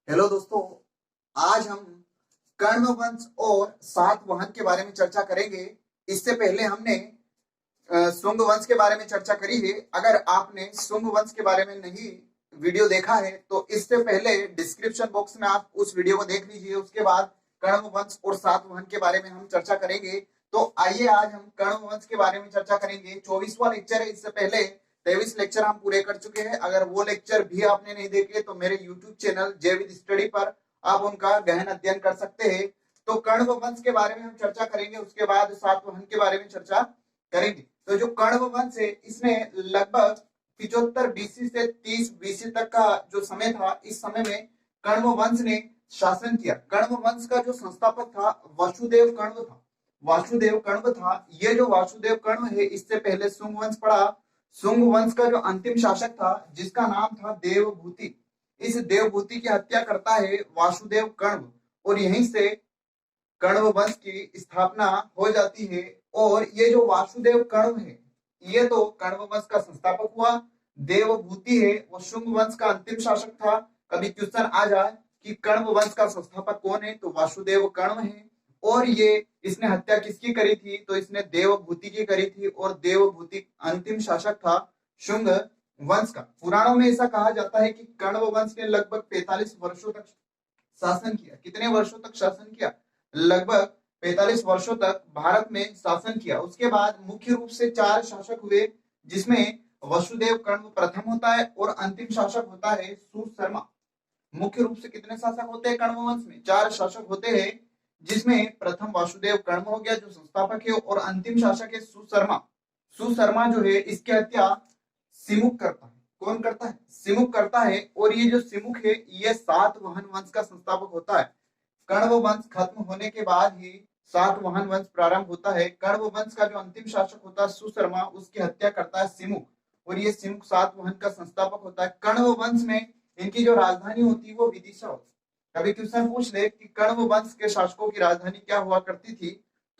Hello दोस्तों। आज हम कर्ण वंश और सातवाहन के बारे में चर्चा करेंगे। इससे पहले हमने शुंग वंश के बारे में चर्चा करी है। अगर आपने शुंग वंश के बारे में नहीं वीडियो देखा है तो इससे पहले डिस्क्रिप्शन बॉक्स में आप उस वीडियो को देख लीजिए। उसके बाद कर्ण वंश और सातवाहन के बारे में हम चर्चा करेंगे। तो आइए आज हम कर्ण वंश के बारे में चर्चा करेंगे। 24वां लेक्चर है। इससे पहले 23 लेक्चर हम पूरे कर चुके हैं। अगर वो लेक्चर भी आपने नहीं देखे तो मेरे यूट्यूब चैनल जय विद स्टडी पर आप उनका गहन अध्ययन कर सकते हैं। तो कर्ण वंश के बारे में हम चर्चा करेंगे, उसके बाद सातवाहन के बारे में चर्चा करेंगे। तो जो कर्ण वंश है इसमें लगभग 75 बीसी से 30 बीसी तक का जो समय था, इस समय में कर्ण वंश ने शासन किया। कर्ण वंश का जो संस्थापक था वसुदेव कण्व था। वासुदेव कण्व था। ये जो वासुदेव कण्व है इससे पहले शुंग वंश पढ़ा। शुंग वंश का जो अंतिम शासक था जिसका नाम था देवभूति, इस देवभूति की हत्या करता है वासुदेव कण्व और यहीं से कण्व वंश की स्थापना हो जाती है। और ये जो वासुदेव कण्व है ये तो कण्व वंश का संस्थापक हुआ। देवभूति है वो शुंग वंश का अंतिम शासक था। कभी क्वेश्चन आ जाए कि कण्व वंश का संस्थापक कौन है तो वासुदेव कण्व है। और ये इसने हत्या किसकी करी थी तो इसने देवभूति की करी थी और देवभूति अंतिम शासक था शुंग वंश का। पुराणों में ऐसा कहा जाता है कि कण्व वंश ने लगभग 45 वर्षों तक शासन किया। कितने वर्षों तक शासन किया? लगभग 45 वर्षों तक भारत में शासन किया। उसके बाद मुख्य रूप से 4 शासक हुए जिसमें वसुदेव कण्व प्रथम होता है और अंतिम शासक होता है सुशर्मा। मुख्य रूप से कितने शासक होते हैं कण्व वंश में? 4 शासक होते हैं जिसमें प्रथम वासुदेव कण्व हो गया जो संस्थापक है और अंतिम शासक है सुशर्मा। सुशर्मा जो है इसकी हत्या सिमुक करता है। कौन करता है? सिमुक करता है। और ये जो सिमुक है ये सातवाहन वंश का संस्थापक होता है। कण्व वंश खत्म होने के बाद ही सातवाहन वंश प्रारंभ होता है। कण्व वंश का जो अंतिम शासक होता है सुशर्मा, उसकी हत्या करता है सिमुक और ये सिमुक सातवाहन का संस्थापक होता है। कण्व वंश में इनकी जो राजधानी होती है वो विदिशा होती है। कभी क्वेश्चन पूछ ले कि कण्व वंश के शासकों की राजधानी क्या हुआ करती थी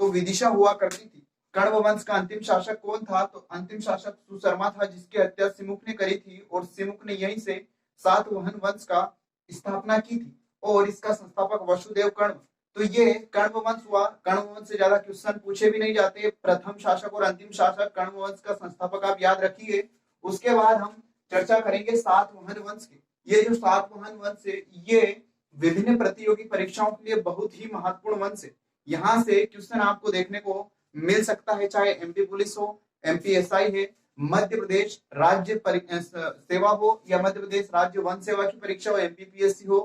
तो विदिशा हुआ करती थी। कण्व वंश का अंतिम शासक कौन था तो अंतिम शासक सुशर्मा था जिसकी हत्या सिमुक ने करी थी और सिमुक ने यहीं से सातवाहन वंश का स्थापना की थी और इसका संस्थापक वसुदेव कण्व। तो ये कण्व वंश हुआ। कण्व वंश से ज्यादा क्वेश्चन पूछे भी नहीं जाते। प्रथम शासक और अंतिम शासक कण्व वंश का संस्थापक आप याद रखिए। उसके बाद हम चर्चा करेंगे सातवाहन वंश की। ये जो सातवाहन वंश है ये विभिन्न प्रतियोगी परीक्षाओं के लिए बहुत ही महत्वपूर्ण वंश है। यहाँ से क्वेश्चन आपको देखने को मिल सकता है, चाहे एमपी पुलिस हो, एमपीएसआई है, मध्य प्रदेश राज्य सेवा हो या मध्य प्रदेश राज्य वन सेवा की परीक्षा हो, एमपीपीएससी हो।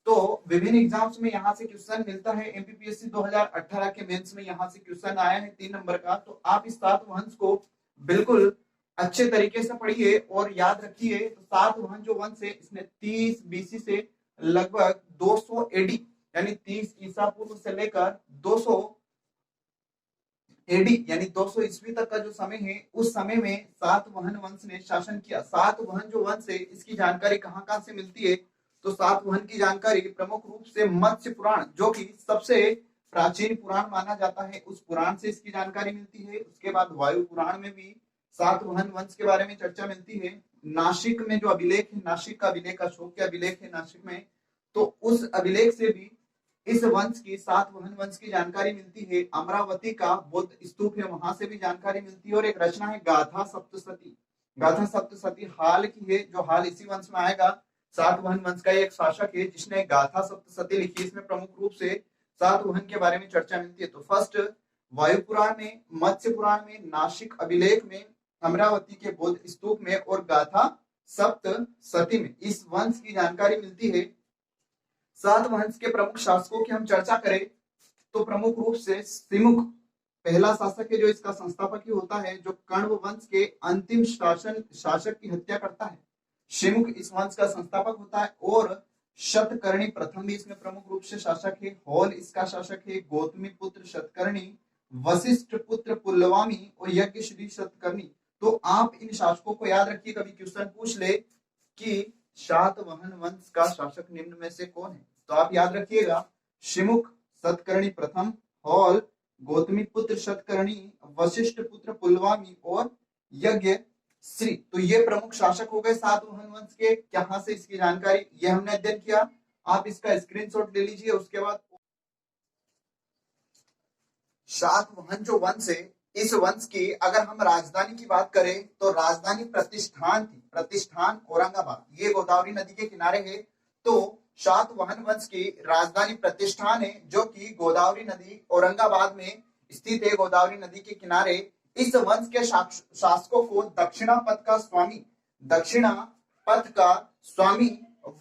तो विभिन्न एग्जाम्स में यहाँ से क्वेश्चन मिलता है। एमपीपीएससी 2018 के मेंस में यहाँ से क्वेश्चन आया है 3 नंबर का। तो आप इस सातवाहन को बिल्कुल अच्छे तरीके से पढ़िए और याद रखिए। तो सातवाहन जो वंश है इसने 30 बीसी से लगभग 200 एडी यानी 30 ईसा पूर्व से लेकर 200 एडी यानी 200 ईस्वी तक का जो समय है उस समय में सातवाहन वंश ने शासन किया। सातवाहन जो वंश है इसकी जानकारी कहाँ कहाँ से मिलती है तो सातवाहन की जानकारी प्रमुख रूप से मत्स्य पुराण जो कि सबसे प्राचीन पुराण माना जाता है उस पुराण से इसकी जानकारी मिलती है। उसके बाद वायु पुराण में भी सातवाहन वंश के बारे में चर्चा मिलती है। नासिक में जो अभिलेख है, नासिक का अभिलेख, अशोक के अभिलेख है नासिक में, तो उस अभिलेख से भी इस वंश की सातवाहन वंश की जानकारी मिलती है। अमरावती का बौद्ध स्तूप है वहां से भी जानकारी मिलती है। और एक रचना है गाथा सप्तशती। गाथा सप्तशती हाल की है जो हाल इसी वंश में आएगा। सातवाहन वंश का एक शासक है जिसने गाथा सप्तशती लिखी। इसमें प्रमुख रूप से सातवाहन के बारे में चर्चा मिलती है। तो फर्स्ट वायु पुराण में, मत्स्य पुराण में, नासिक अभिलेख में, अमरावती के बौद्ध स्तूप में और गाथा सप्तशती में इस वंश की जानकारी मिलती है। सातवाहन के प्रमुख शासकों की हम चर्चा करें तो प्रमुख रूप से सिमुक पहला शासक है जो इसका संस्थापक ही होता है, जो कण्व वंश के अंतिम शासक की हत्या करता है। सिमुक इस वंश का संस्थापक होता है। और शतकर्णी प्रथम भी इसमें प्रमुख रूप से शासक है। हॉल इसका शासक है। गौतमी पुत्र शतकर्णी, वशिष्ठ पुत्र पुलवामी और यज्ञ श्री शतकर्णी। तो आप इन शासकों को याद रखिए। कभी क्वेश्चन पूछ ले कि सातवाहन वंश का शासक निम्न में से कौन है तो आप याद रखिएगा शिमुक शतकर्णी प्रथम, हॉल, गौतमी पुत्र शतकर्णी, वशिष्ठ पुत्र पुलवामी और यज्ञ श्री। तो ये प्रमुख शासक हो गए सातवाहन वंश के। कहां से इसकी जानकारी ये हमने अध्ययन किया। आप इसका स्क्रीनशॉट ले लीजिए। उसके बाद सातवाहन जो वंश है, इस वंश की अगर हम राजधानी की बात करें तो राजधानी प्रतिष्ठान थी, प्रतिष्ठान औरंगाबाद। ये गोदावरी नदी के किनारे है, तो सातवाहन वंश की राजधानी प्रतिष्ठान है, जो कि गोदावरी नदी औरंगाबाद में स्थित है, गोदावरी नदी के किनारे। इस वंश के शासकों को दक्षिणा पथ का स्वामी, दक्षिणा पथ का स्वामी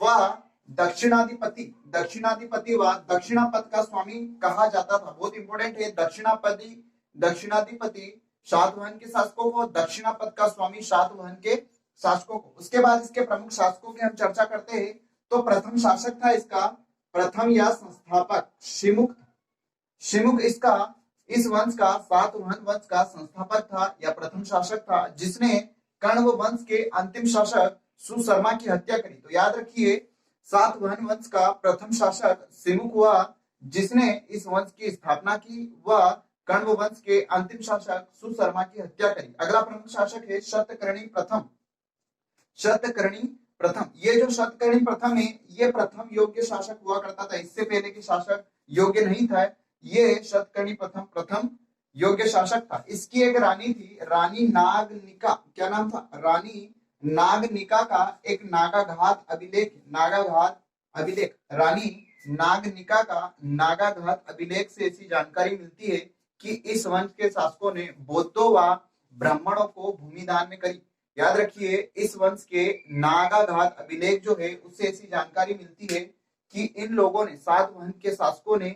व दक्षिणाधिपति, दक्षिणाधिपति व दक्षिणा पथ का स्वामी कहा जाता था। बहुत इंपॉर्टेंट है, दक्षिणापति, दक्षिणाधिपति सातवाहन के शासकों को, दक्षिणा पथ का स्वामी सातवाहन के शासकों को। उसके बाद इसके प्रमुख शासकों की हम चर्चा करते हैं। तो प्रथम शासक था इसका, प्रथम या संस्थापक शिमुख। शिमुख इसका, इस वंश का, सातवाहन वंश का संस्थापक था या प्रथम शासक था, जिसने कण्व वंश के अंतिम शासक सुशर्मा की हत्या करी। तो याद रखिए, सातवाहन वंश का प्रथम शासक शिमुख हुआ, जिसने इस वंश की स्थापना की, व कण्व वंश के अंतिम शासक सुशर्मा की हत्या करी। अगला प्रमुख शासक है शतकर्णी प्रथम। शतकर्णी प्रथम, ये जो शतकर्णी प्रथम है, ये प्रथम योग्य शासक हुआ करता था। इससे पहले के शासक योग्य नहीं था। ये शतकर्णी प्रथम प्रथम योग्य शासक था। इसकी एक रानी थी, रानी नागनिका। क्या नाम था? रानी नागनिका का एक नागाघात अभिलेख, नागाघात अभिलेख, रानी नागनिका का नागाघात अभिलेख से ऐसी जानकारी मिलती है कि इस वंश के शासकों ने बौद्धों व ब्राह्मणों को भूमिदान में करी। याद रखिए, इस वंश के नागाघात अभिलेख जो है, उससे ऐसी जानकारी मिलती है कि इन लोगों ने, सातवाहन के शासकों ने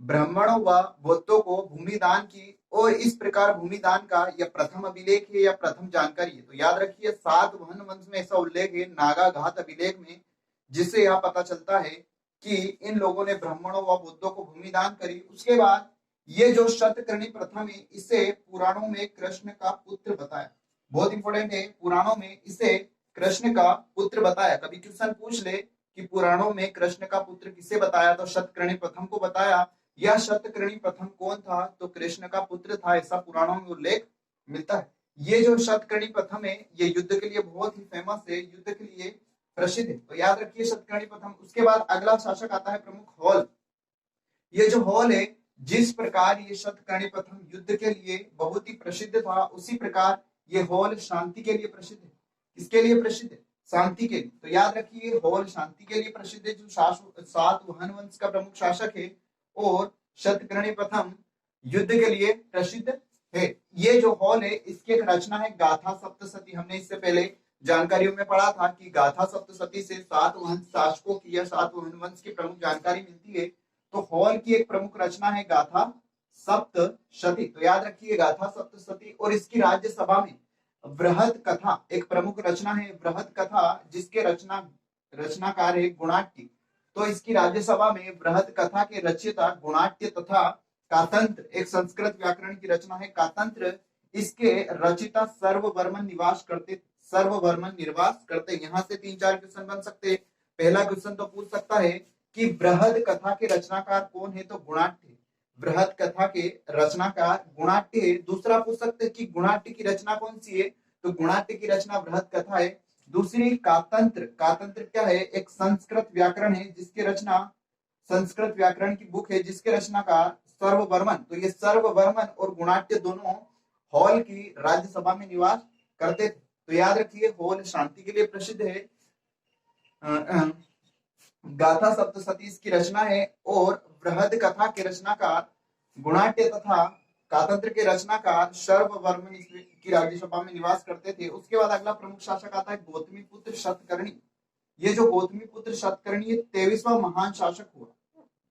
ब्राह्मणों व बौद्धों को भूमिदान की, और इस प्रकार भूमिदान का यह प्रथम अभिलेख है या प्रथम जानकारी है। तो याद रखिए, सातवाहन वंश में ऐसा उल्लेख है नागाघात अभिलेख में, जिससे यह पता चलता है कि इन लोगों ने ब्राह्मणों व बौद्धों को भूमिदान करी। उसके बाद ये जो शतकर्णी प्रथम है, इसे पुराणों में कृष्ण का पुत्र बताया। बहुत इंपॉर्टेंट है, पुराणों में इसे कृष्ण का पुत्र बताया। कभी क्वेश्चन पूछ ले कि पुराणों में कृष्ण का पुत्र किसे बताया, तो शतकर्णी प्रथम को बताया। यह शतकर्णी प्रथम कौन था? तो कृष्ण का पुत्र था, ऐसा पुराणों में उल्लेख मिलता है। ये जो शतकर्णी प्रथम है, ये युद्ध के लिए बहुत ही फेमस है, युद्ध के लिए प्रसिद्ध है। तो याद रखिए शतकर्णी प्रथम। उसके बाद अगला शासक आता है प्रमुख हॉल। ये जो हॉल है, जिस प्रकार ये शतकर्णी प्रथम युद्ध के लिए बहुत ही प्रसिद्ध था, उसी प्रकार ये हॉल शांति के लिए प्रसिद्ध है। किसके लिए प्रसिद्ध है? शांति के लिए। तो याद रखिए, हॉल शांति के लिए प्रसिद्ध है, जो सातवाहन वंश का प्रमुख शासक है, और शतकर्णी प्रथम युद्ध के लिए प्रसिद्ध है। ये जो हॉल है, इसकी एक रचना है गाथा सप्तशती। हमने इससे पहले जानकारियों में पढ़ा था कि गाथा सप्तशती से सातवाहन शासकों की या सातवाहन वंश की प्रमुख जानकारी मिलती है। तो हॉल की एक प्रमुख रचना है गाथा सप्तशती। तो याद रखिए, गाथा सप्तशती। और इसकी राज्यसभा में बृहद कथा एक प्रमुख रचना है, बृहद कथा, जिसके रचनाकार है गुणाट्य। तो इसकी राज्यसभा में बृहद कथा के रचयिता गुणाट्य तथा कातंत्र, एक संस्कृत व्याकरण की रचना है कातंत्र, इसके रचयिता सर्ववर्मन निवास करते, सर्ववर्मन निवास करते। यहाँ से 3-4 क्वेश्चन बन सकते। पहला क्वेश्चन तो पूछ सकता है कि बृहद कथा के रचनाकार कौन है? तो गुणाट्य। बृहद कथा के रचनाकार गुणाट्य है। दूसरा पूछ सकते हैं कि गुणाट्य की रचना कौन सी है? तो गुणाट्य की रचना बृहद कथा है। दूसरी कातंत्र। कातंत्र क्या है? एक संस्कृत व्याकरण है, जिसकी रचना, संस्कृत व्याकरण की बुक है, जिसके रचनाकार सर्ववर्मन। तो ये सर्ववर्मन और गुणाट्य दोनों हॉल की राज्यसभा में निवास करते थे। तो याद रखिए, हॉल शांति के लिए प्रसिद्ध है। गाथा सप्तशती की रचना है, और बृहद कथा के रचनाकार गुणाट्य तथा कातंत्र के रचनाकार सर्ववर्मन की राज्यसभा में निवास करते थे। उसके बाद अगला प्रमुख शासक आता है गौतमी पुत्र शतकर्णी। ये जो गौतमी पुत्र शतकर्णी 23वां महान शासक हुआ,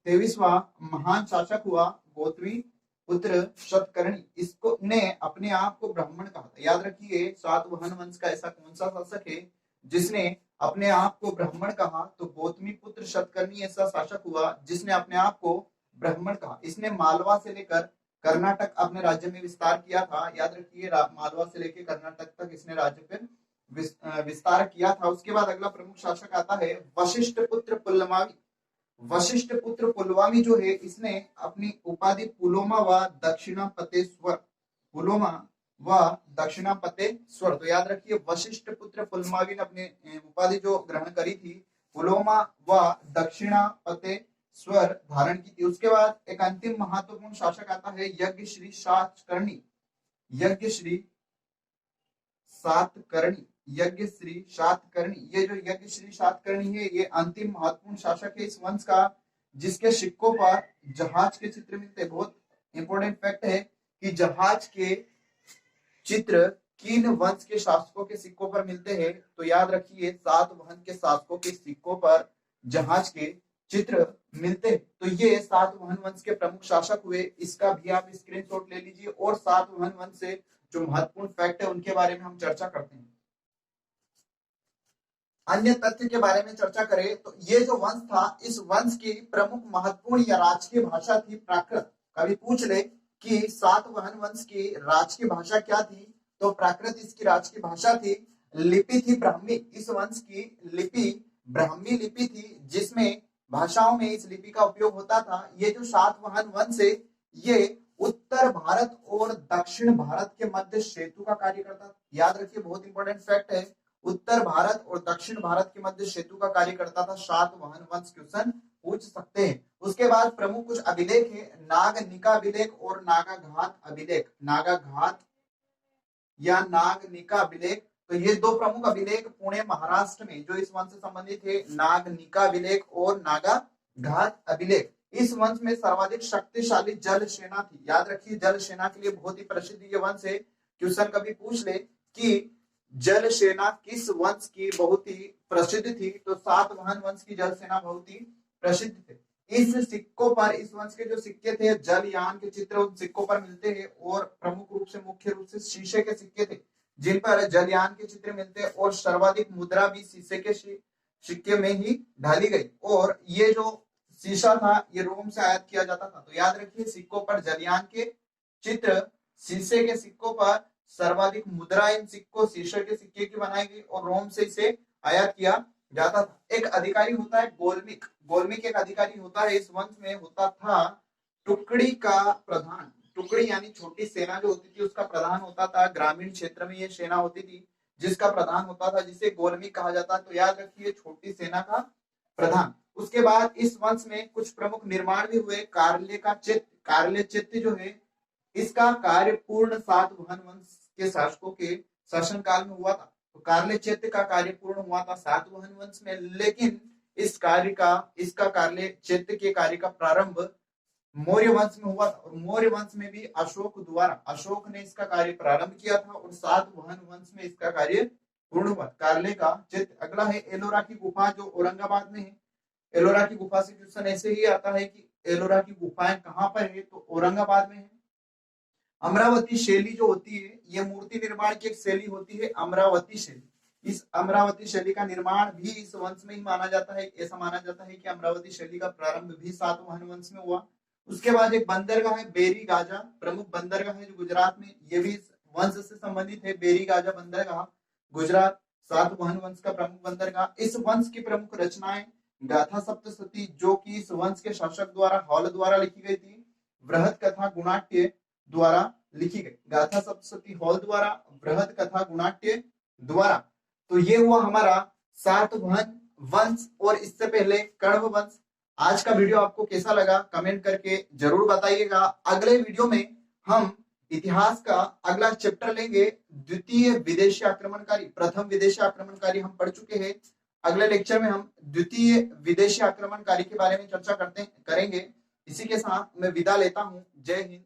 23वां महान शासक हुआ गौतमी पुत्र शतकर्णी। इसको ने अपने आप को ब्राह्मण कहा था। याद रखिए, सातवाहन वंश का ऐसा कौन सा शासक है जिसने अपने आप को ब्राह्मण कहा? तो गौतमी पुत्र शतकर्णी ऐसा शासक हुआ जिसने अपने आप को ब्राह्मण कहा। इसने मालवा से लेकर कर्नाटक अपने राज्य में विस्तार किया था। याद रखिए, मालवा से लेकर कर्नाटक तक इसने राज्य पर विस्तार किया था। उसके बाद अगला प्रमुख शासक आता है वशिष्ठ पुत्र पुलमावी। वशिष्ठ पुत्र पुलवामी जो है, इसने अपनी उपाधि पुलोमा व दक्षिणापतेश्वर, पुलोमा व दक्षिणापतेश्वर। तो याद रखिए, वशिष्ठ पुत्र पुलमावी ने अपनी उपाधि जो ग्रहण करी थी, पुलोमा व दक्षिणापते स्वर धारण की थी। उसके बाद एक अंतिम महत्वपूर्ण शासक आता है यज्ञ श्री सातकर्णी। यज्ञ श्री सातकर्णी, यज्ञ श्री सातकर्णी। ये जो यज्ञ श्री सातकर्णी है ये अंतिम महत्वपूर्ण शासक है इस वंश का, जिसके सिक्कों पर जहाज के चित्र मिलते हैं। बहुत इंपॉर्टेंट फैक्ट है कि जहाज के चित्र किन वंश के शासकों के सिक्कों पर मिलते हैं, तो याद रखिए सातवाहन के शासकों के सिक्कों पर जहाज के चित्र मिलते हैं। तो ये सातवाहन वंश के प्रमुख शासक हुए, इसका भी आप स्क्रीनशॉट ले लीजिए। और सातवाहन वंश से जो महत्वपूर्ण फैक्ट है उनके बारे में हम चर्चा करते हैं। अन्य तथ्य के बारे में चर्चा करें तो ये जो वंश था इस वंश की प्रमुख महत्वपूर्ण या राजकीय भाषा थी प्राकृत। कभी पूछ ले कि सातवाहन वंश की राजकीय भाषा क्या थी, तो प्राकृत इसकी राजकीय भाषा थी। लिपि थी ब्राह्मी, इस वंश की लिपि ब्राह्मी लिपि थी, जिसमें भाषाओं में इस लिपि का उपयोग होता था। ये जो सातवाहन वंश है ये उत्तर भारत और दक्षिण भारत के मध्य सेतु का कार्य करता था। याद रखिए बहुत इंपॉर्टेंट फैक्ट है, उत्तर भारत और दक्षिण भारत के मध्य सेतु का कार्य करता था। सातवाहन वंश क्वेश्चन पूछ सकते हैं। उसके बाद प्रमुख कुछ अभिलेख है, नागनिका अभिलेख और नागाघात अभिलेख। नागाघात या नागनिका अभिलेख, तो ये दो प्रमुख अभिलेख पुणे महाराष्ट्र में जो इस वंश से संबंधित है, नागनिका अभिलेख और नागाघात अभिलेख। इस वंश में सर्वाधिक शक्तिशाली जल सेना थी। याद रखिए जल सेना के लिए बहुत ही प्रसिद्ध ये वंश है। क्वेश्चन कभी पूछ ले कि जल सेना किस वंश की बहुत ही प्रसिद्ध थी, तो सातवाहन वंश की जल सेना बहुत ही प्रसिद्ध थे। इस सिक्कों पर, इस वंश के जो सिक्के थे जलयान के चित्र उन सिक्कों पर मिलते हैं। और प्रमुख रूप से मुख्य रूप से शीशे के सिक्के थे जिन पर जलयान के चित्र मिलते हैं। और सर्वाधिक मुद्रा भी शीशे के सिक्के में ही ढाली गई। और ये जो शीशा था ये रोम से आयात किया जाता था। तो याद रखिए सिक्कों पर जलयान के चित्र, शीशे के सिक्कों पर सर्वाधिक मुद्रा इन सिक्कों शीशे के सिक्के की बनाई गई और रोम से इसे आयात किया जाता था। एक अधिकारी होता है गोलमिक, गोलमिक एक अधिकारी होता है। इस वंश में होता था टुकड़ी का प्रधान। टुकड़ी यानी छोटी सेना जो होती थी उसका प्रधान होता था। ग्रामीण क्षेत्र में ये सेना होती थी जिसका प्रधान होता था, जिसे गोलमिक कहा जाता। तो याद रखिए छोटी सेना का प्रधान। उसके बाद इस वंश में कुछ प्रमुख निर्माण भी हुए। कार्ले का चित्त, कार्ले चित्त जो है इसका कार्य पूर्ण सातवाहन वंश के शासकों के शासनकाल में हुआ था। तो कार्ले चित्त का कार्य पूर्ण हुआ था सातवाहन वंश में, लेकिन इसका कार्य चित्त के कार्य का प्रारंभ मौर्य वंश में हुआ था। और मौर्य वंश में भी अशोक ने इसका कार्य प्रारंभ किया था और सातवाहन वंश में इसका कार्य पूर्ण हुआ। कार्ले का चित्त। अगला है एलोरा की गुफा जो औरंगाबाद में है। एलोरा की गुफा से क्वेश्चन ऐसे ही आता है कि एलोरा की गुफाएं कहां पर है, तो औरंगाबाद में है। अमरावती शैली जो होती है ये मूर्ति निर्माण की एक शैली होती है, अमरावती शैली। इस अमरावती शैली का निर्माण भी इस वंश में ही माना जाता है। ऐसा माना जाता है कि अमरावती शैली का प्रारंभ भी सातवाहन वंश में हुआ। उसके बाद एक बंदरगाह है बेरी गाजा, प्रमुख बंदरगाह है जो गुजरात में, ये भी इस वंश से संबंधित है। बेरी गाजा बंदरगाह गुजरात, सातवाहन वंश का प्रमुख बंदरगाह। इस वंश की प्रमुख रचनाएं गाथा सप्तशती जो कि इस वंश के शासक द्वारा हॉल द्वारा लिखी गई थी, बृहद कथा गुणाट्य द्वारा लिखी गई। गाथा सप्तशती हॉल द्वारा, बृहद कथा गुणाट्य द्वारा। तो ये हुआ हमारा सातवाहन वंश और इससे पहले कण्व वंश। आज का वीडियो आपको कैसा लगा कमेंट करके जरूर बताइएगा। अगले वीडियो में हम इतिहास का अगला चैप्टर लेंगे, द्वितीय विदेशी आक्रमणकारी। प्रथम विदेशी आक्रमणकारी हम पढ़ चुके हैं। अगले लेक्चर में हम द्वितीय विदेशी आक्रमणकारी के बारे में चर्चा करेंगे। इसी के साथ मैं विदा लेता हूं। जय हिंद।